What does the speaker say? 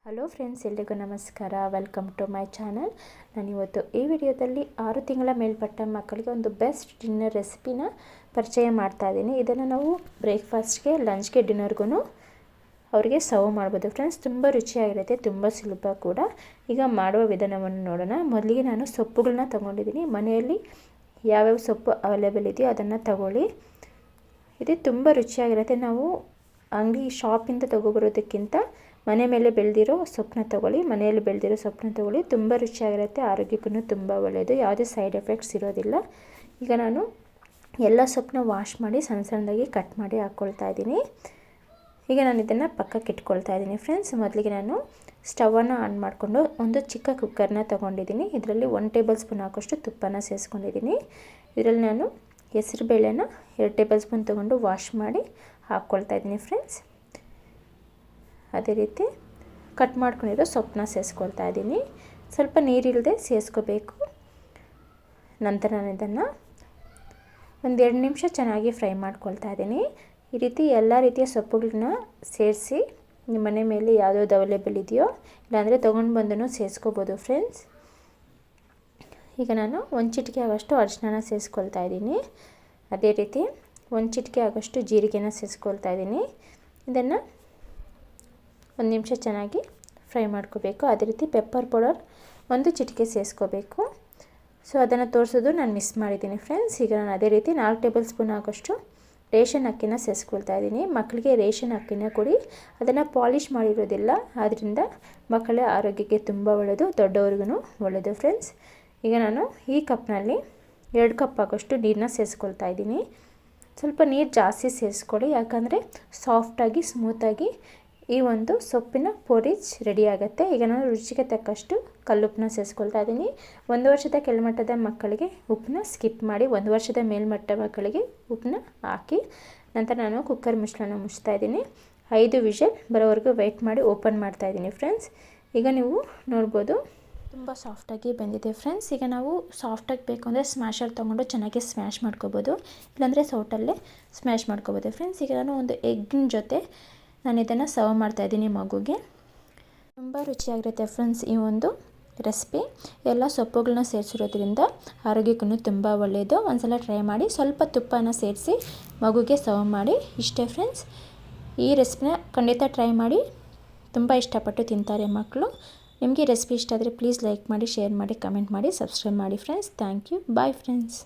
Hello friends, ಎಲ್ರಿಗೂ ನಮಸ್ಕಾರ. Welcome to my channel. ನಾನಿವತ್ತು ಈ ವಿಡಿಯೋದಲ್ಲಿ 6 ತಿಂಗಳ ಮೇಲ್ಪಟ್ಟ ಮಕ್ಕಳಿಗೆ ಒಂದು ಬೆಸ್ಟ್ ಡಿನ್ನರ್ ರೆಸಿಪಿನ ಪರಿಚಯ ಮಾಡ್ತಾ ಇದ್ದೀನಿ. ಇದನ್ನು ನಾವು ಬ್ರೇಕ್ಫಾಸ್ಟ್ಗೆ, ಲಂಚ್ಗೆ, ಡಿನ್ನರ್ಗೂ ಅವರಿಗೆ ಸರ್ವ್ ಮಾಡ್ಬೋದು ಫ್ರೆಂಡ್ಸ್. ತುಂಬ ರುಚಿಯಾಗಿರುತ್ತೆ, ತುಂಬ ಸುಲಭ ಕೂಡ. ಈಗ ಮಾಡುವ ವಿಧಾನವನ್ನು ನೋಡೋಣ. ಮೊದಲಿಗೆ ನಾನು ಸೊಪ್ಪುಗಳನ್ನ ತೊಗೊಂಡಿದ್ದೀನಿ. ಮನೆಯಲ್ಲಿ ಯಾವ್ಯಾವ ಸೊಪ್ಪು ಅವೈಲೇಬಲ್ ಇದೆಯೋ ಅದನ್ನು ತಗೊಳ್ಳಿ. ಇದು ತುಂಬ ರುಚಿಯಾಗಿರುತ್ತೆ. ನಾವು ಅಂಗಡಿ ಶಾಪಿಂದ ತೊಗೊಬರೋದಕ್ಕಿಂತ ಮನೆ ಮೇಲೆ ಬೆಳೆದಿರೋ ಸೊಪ್ಪನ್ನ ತೊಗೊಳ್ಳಿ. ಮನೆಯಲ್ಲಿ ಬೆಳೆದಿರೋ ಸೊಪ್ಪನ್ನ ತೊಗೊಳ್ಳಿ. ತುಂಬ ರುಚಿಯಾಗಿರುತ್ತೆ, ಆರೋಗ್ಯಕ್ಕೂ ತುಂಬ ಒಳ್ಳೆಯದು. ಯಾವುದೇ ಸೈಡ್ ಎಫೆಕ್ಟ್ಸ್ ಇರೋದಿಲ್ಲ. ಈಗ ನಾನು ಎಲ್ಲ ಸೊಪ್ಪನ್ನ ವಾಶ್ ಮಾಡಿ ಸಣ್ಣ ಸಣ್ಣದಾಗಿ ಕಟ್ ಮಾಡಿ ಹಾಕ್ಕೊಳ್ತಾ ಇದ್ದೀನಿ. ಈಗ ನಾನು ಇದನ್ನು ಪಕ್ಕಕ್ಕೆ ಇಟ್ಕೊಳ್ತಾ ಇದ್ದೀನಿ ಫ್ರೆಂಡ್ಸ್. ಮೊದಲಿಗೆ ನಾನು ಸ್ಟವನ್ನು ಆನ್ ಮಾಡಿಕೊಂಡು ಒಂದು ಚಿಕ್ಕ ಕುಕ್ಕರ್ನ ತೊಗೊಂಡಿದ್ದೀನಿ. ಇದರಲ್ಲಿ 1 ಟೇಬಲ್ ಸ್ಪೂನ್ ಹಾಕೋಷ್ಟು ತುಪ್ಪನ ಸೇರಿಸ್ಕೊಂಡಿದ್ದೀನಿ. ಇದರಲ್ಲಿ ನಾನು ಹೆಸರುಬೇಳೆನ 2 ಟೇಬಲ್ ಸ್ಪೂನ್ ತೊಗೊಂಡು ವಾಶ್ ಮಾಡಿ ಹಾಕ್ಕೊಳ್ತಾ ಇದ್ದೀನಿ ಫ್ರೆಂಡ್ಸ್. ಅದೇ ರೀತಿ ಕಟ್ ಮಾಡ್ಕೊಂಡಿರೋ ಸೊಪ್ಪನ್ನ ಸೇರಿಸ್ಕೊಳ್ತಾ ಇದ್ದೀನಿ. ಸ್ವಲ್ಪ ನೀರಿಲ್ಲದೆ ಸೇರಿಸ್ಕೋಬೇಕು. ನಂತರ ನಾನು ಇದನ್ನು ಒಂದು 2 ನಿಮಿಷ ಚೆನ್ನಾಗಿ ಫ್ರೈ ಮಾಡ್ಕೊಳ್ತಾ ಇದ್ದೀನಿ. ಈ ರೀತಿ ಎಲ್ಲ ರೀತಿಯ ಸೊಪ್ಪುಗಳನ್ನ ಸೇರಿಸಿ ನಿಮ್ಮ ಮನೆ ಮೇಲೆ ಯಾವುದ್ಯಾವ್ದು ಅವೈಲೇಬಲ್ ಇದೆಯೋ ಇಲ್ಲಾಂದರೆ ತೊಗೊಂಡು ಬಂದೂ ಸೇರಿಸ್ಕೋಬೋದು ಫ್ರೆಂಡ್ಸ್. ಈಗ ನಾನು 1 ಚಿಟಿಕೆ ಆಗೋಷ್ಟು ಅರಿಶಿನ ಸೇರಿಸ್ಕೊಳ್ತಾ ಇದ್ದೀನಿ. ಅದೇ ರೀತಿ 1 ಚಿಟಿಕೆ ಆಗೋಷ್ಟು ಜೀರಿಗೆನ ಸೇರಿಸ್ಕೊಳ್ತಾ ಇದ್ದೀನಿ. ಇದನ್ನು 1 ನಿಮಿಷ ಚೆನ್ನಾಗಿ ಫ್ರೈ ಮಾಡ್ಕೋಬೇಕು. ಅದೇ ರೀತಿ ಪೆಪ್ಪರ್ ಪೌಡರ್ 1 ಚಿಟಿಕೆ ಸೇರಿಸ್ಕೋಬೇಕು. ಸೊ ಅದನ್ನು ತೋರಿಸೋದು ನಾನು ಮಿಸ್ ಮಾಡಿದ್ದೀನಿ ಫ್ರೆಂಡ್ಸ್. ಈಗ ನಾನು ಅದೇ ರೀತಿ 4 ಟೇಬಲ್ ಸ್ಪೂನ್ ಆಗೋಷ್ಟು ರೇಷನ್ ಅಕ್ಕಿನ ಸೇರಿಸ್ಕೊಳ್ತಾ ಇದ್ದೀನಿ. ಮಕ್ಕಳಿಗೆ ರೇಷನ್ ಅಕ್ಕಿನ ಕೊಡಿ. ಅದನ್ನು ಪಾಲಿಷ್ ಮಾಡಿರೋದಿಲ್ಲ, ಆದ್ದರಿಂದ ಮಕ್ಕಳ ಆರೋಗ್ಯಕ್ಕೆ ತುಂಬ ಒಳ್ಳೆಯದು, ದೊಡ್ಡವ್ರಿಗೂ ಒಳ್ಳೆಯದು ಫ್ರೆಂಡ್ಸ್. ಈಗ ನಾನು ಈ ಕಪ್ನಲ್ಲಿ 2 ಕಪ್ ಆಗೋಷ್ಟು ನೀರನ್ನ ಸೇರಿಸ್ಕೊಳ್ತಾ ಇದ್ದೀನಿ. ಸ್ವಲ್ಪ ನೀರು ಜಾಸ್ತಿ ಸೇರಿಸ್ಕೊಳ್ಳಿ, ಯಾಕಂದರೆ ಸಾಫ್ಟಾಗಿ ಸ್ಮೂತಾಗಿ ಈ ಒಂದು ಸೊಪ್ಪಿನ ಪೋರಿಜ್ ರೆಡಿ ಆಗುತ್ತೆ. ಈಗ ನಾನು ರುಚಿಗೆ ತಕ್ಕಷ್ಟು ಕಲ್ಲುಪ್ಪನ್ನ ಸೇರಿಸ್ಕೊಳ್ತಾ ಇದ್ದೀನಿ. 1 ವರ್ಷದ ಕೆಳಮಟ್ಟದ ಮಕ್ಕಳಿಗೆ ಉಪ್ಪನ್ನ ಸ್ಕಿಪ್ ಮಾಡಿ, 1 ವರ್ಷದ ಮೇಲ್ಮಟ್ಟ ಮಕ್ಕಳಿಗೆ ಉಪ್ಪನ್ನ ಹಾಕಿ ನಂತರ ನಾನು ಕುಕ್ಕರ್ ಮುಚ್ಚಳನ ಮುಚ್ತಾ ಇದ್ದೀನಿ. 5 ವಿಷಲ್ ಬರೋವರೆಗೂ ವೆಯ್ಟ್ ಮಾಡಿ ಓಪನ್ ಮಾಡ್ತಾ ಇದ್ದೀನಿ ಫ್ರೆಂಡ್ಸ್. ಈಗ ನೀವು ನೋಡ್ಬೋದು, ತುಂಬ ಸಾಫ್ಟಾಗಿ ಬಂದಿದೆ ಫ್ರೆಂಡ್ಸ್. ಈಗ ನಾವು ಸಾಫ್ಟಾಗಿ ಬೇಕು ಅಂದರೆ ಸ್ಮ್ಯಾಶರ್ ತೊಗೊಂಡು ಚೆನ್ನಾಗಿ ಸ್ಮ್ಯಾಶ್ ಮಾಡ್ಕೋಬೋದು, ಇಲ್ಲಾಂದರೆ ಸೌಟಲ್ಲೇ ಸ್ಮ್ಯಾಶ್ ಮಾಡ್ಕೋಬೋದು ಫ್ರೆಂಡ್ಸ್. ಈಗ ನಾನು ಒಂದು ಎಗ್ಗಿನ ಜೊತೆ ನಾನು ಇದನ್ನು ಸರ್ವ್ ಮಾಡ್ತಾಯಿದ್ದೀನಿ ಮಗುಗೆ. ತುಂಬ ರುಚಿಯಾಗಿರುತ್ತೆ ಫ್ರೆಂಡ್ಸ್ ಈ ಒಂದು ರೆಸಿಪಿ. ಎಲ್ಲ ಸೊಪ್ಪುಗಳನ್ನ ಸೇರಿಸಿರೋದ್ರಿಂದ ಆರೋಗ್ಯಕ್ಕೂ ತುಂಬ ಒಳ್ಳೆಯದು. ಒಂದ್ಸಲ ಟ್ರೈ ಮಾಡಿ. ಸ್ವಲ್ಪ ತುಪ್ಪನ ಸೇರಿಸಿ ಮಗುಗೆ ಸರ್ವ್ ಮಾಡಿ. ಇಷ್ಟೇ ಫ್ರೆಂಡ್ಸ್. ಈ ರೆಸಿಪಿನ ಖಂಡಿತ ಟ್ರೈ ಮಾಡಿ, ತುಂಬ ಇಷ್ಟಪಟ್ಟು ತಿಂತಾರೆ ಮಕ್ಕಳು. ನಿಮಗೆ ರೆಸಿಪಿ ಇಷ್ಟ ಆದರೆ ಪ್ಲೀಸ್ ಲೈಕ್ ಮಾಡಿ, ಶೇರ್ ಮಾಡಿ, ಕಮೆಂಟ್ ಮಾಡಿ, ಸಬ್ಸ್ಕ್ರೈಬ್ ಮಾಡಿ friends. Thank you. Bye friends.